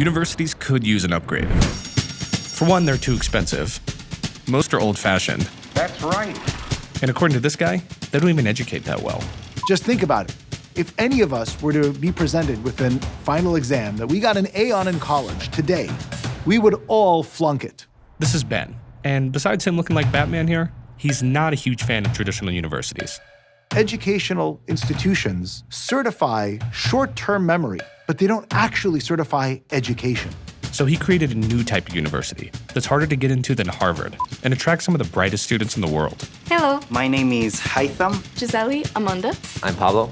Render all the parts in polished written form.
universities could use an upgrade. For one, they're too expensive. Most are old-fashioned. That's right. And according to this guy, they don't even educate that well. Just think about it. If any of us were to be presented with a final exam that we got an A on in college today, we would all flunk it. This is Ben, and besides him looking like Batman here, he's not a huge fan of traditional universities. Educational institutions certify short-term memory, but they don't actually certify education. So he created a new type of university that's harder to get into than Harvard and attracts some of the brightest students in the world. Hello. My name is Haitham. Gisele, Amanda. I'm Pablo.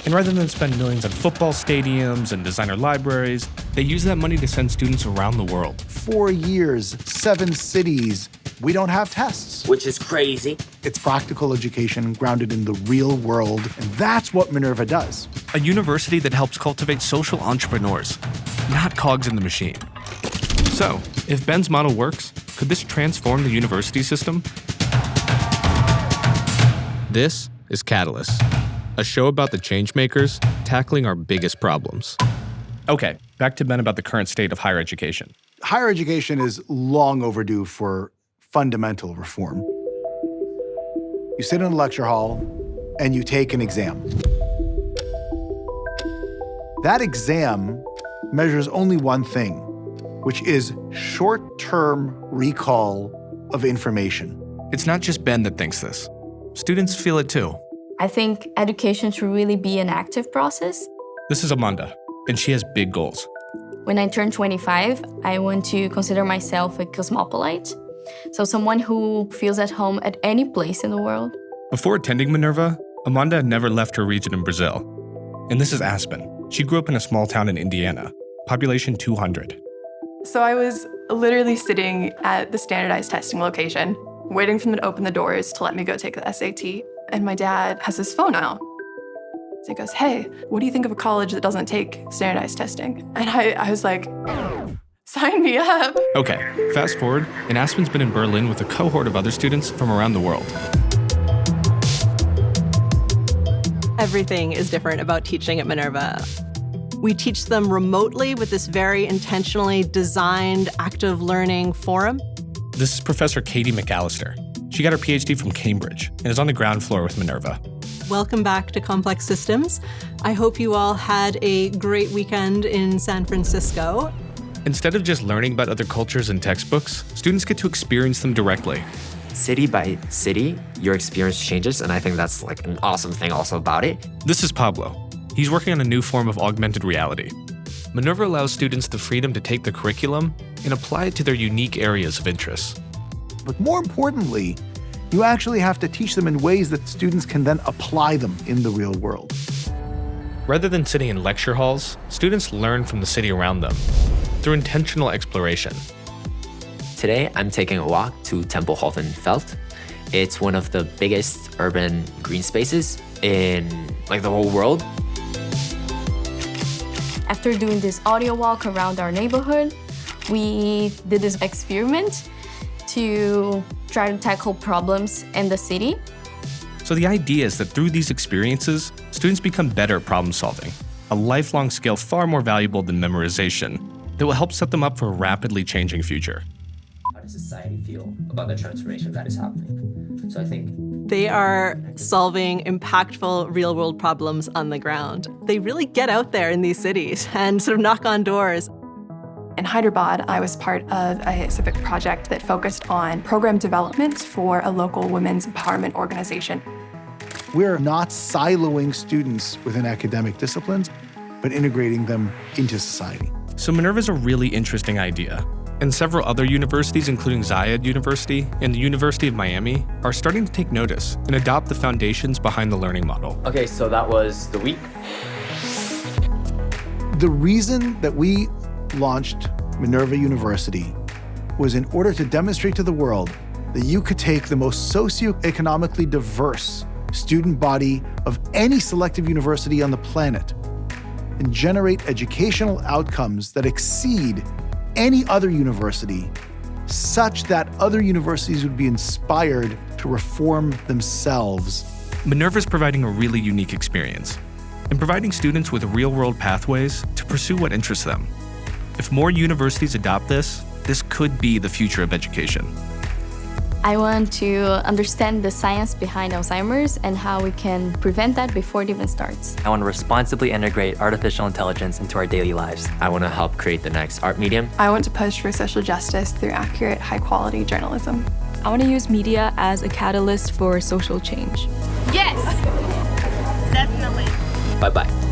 And rather than spend millions on football stadiums and designer libraries, they use that money to send students around the world. 4 years, 7 cities. We don't have tests. Which is crazy. It's practical education grounded in the real world, and that's what Minerva does. A university that helps cultivate social entrepreneurs, not cogs in the machine. So, if Ben's model works, could this transform the university system? This is Catalyst, a show about the changemakers tackling our biggest problems. Okay, back to Ben about the current state of higher education. Higher education is long overdue for fundamental reform. You sit in a lecture hall and you take an exam. That exam measures only one thing, which is short-term recall of information. It's not just Ben that thinks this. Students feel it too. I think education should really be an active process. This is Amanda, and she has big goals. When I turn 25, I want to consider myself a cosmopolite. So someone who feels at home at any place in the world. Before attending Minerva, Amanda had never left her region in Brazil. And this is Aspen. She grew up in a small town in Indiana, population 200. So I was literally sitting at the standardized testing location, waiting for them to open the doors to let me go take the SAT. And my dad has his phone out. So he goes, "Hey, what do you think of a college that doesn't take standardized testing?" And I was like, sign me up. Okay, fast forward, and Aspen's been in Berlin with a cohort of other students from around the world. Everything is different about teaching at Minerva. We teach them remotely with this very intentionally designed active learning forum. This is Professor Katie McAllister. She got her PhD from Cambridge and is on the ground floor with Minerva. Welcome back to Complex Systems. I hope you all had a great weekend in San Francisco. Instead of just learning about other cultures and textbooks, students get to experience them directly. City by city, your experience changes, and I think that's like an awesome thing also about it. This is Pablo. He's working on a new form of augmented reality. Minerva allows students the freedom to take the curriculum and apply it to their unique areas of interest. But more importantly, you actually have to teach them in ways that students can then apply them in the real world. Rather than sitting in lecture halls, students learn from the city around them through intentional exploration. Today, I'm taking a walk to Tempelhofen-Feld. It's one of the biggest urban green spaces in like the whole world. After doing this audio walk around our neighborhood, we did this experiment to try to tackle problems in the city. So the idea is that through these experiences, students become better at problem solving, a lifelong skill far more valuable than memorization that will help set them up for a rapidly changing future. How does society feel about the transformation that is happening? So I think They are solving impactful real-world problems on the ground. They really get out there in these cities and sort of knock on doors. In Hyderabad, I was part of a civic project that focused on program development for a local women's empowerment organization. We're not siloing students within academic disciplines, but integrating them into society. So Minerva's a really interesting idea. And several other universities, including Zayed University and the University of Miami, are starting to take notice and adopt the foundations behind the learning model. okay, so that was the week. The reason that we launched Minerva University was in order to demonstrate to the world that you could take the most socioeconomically diverse student body of any selective university on the planet and generate educational outcomes that exceed any other university, such that other universities would be inspired to reform themselves. Minerva's providing a really unique experience and providing students with real-world pathways to pursue what interests them. If more universities adopt this could be the future of education. I want to understand the science behind Alzheimer's and how we can prevent that before it even starts. I want to responsibly integrate artificial intelligence into our daily lives. I want to help create the next art medium. I want to push for social justice through accurate, high-quality journalism. I want to use media as a catalyst for social change. Yes! Definitely. Bye-bye.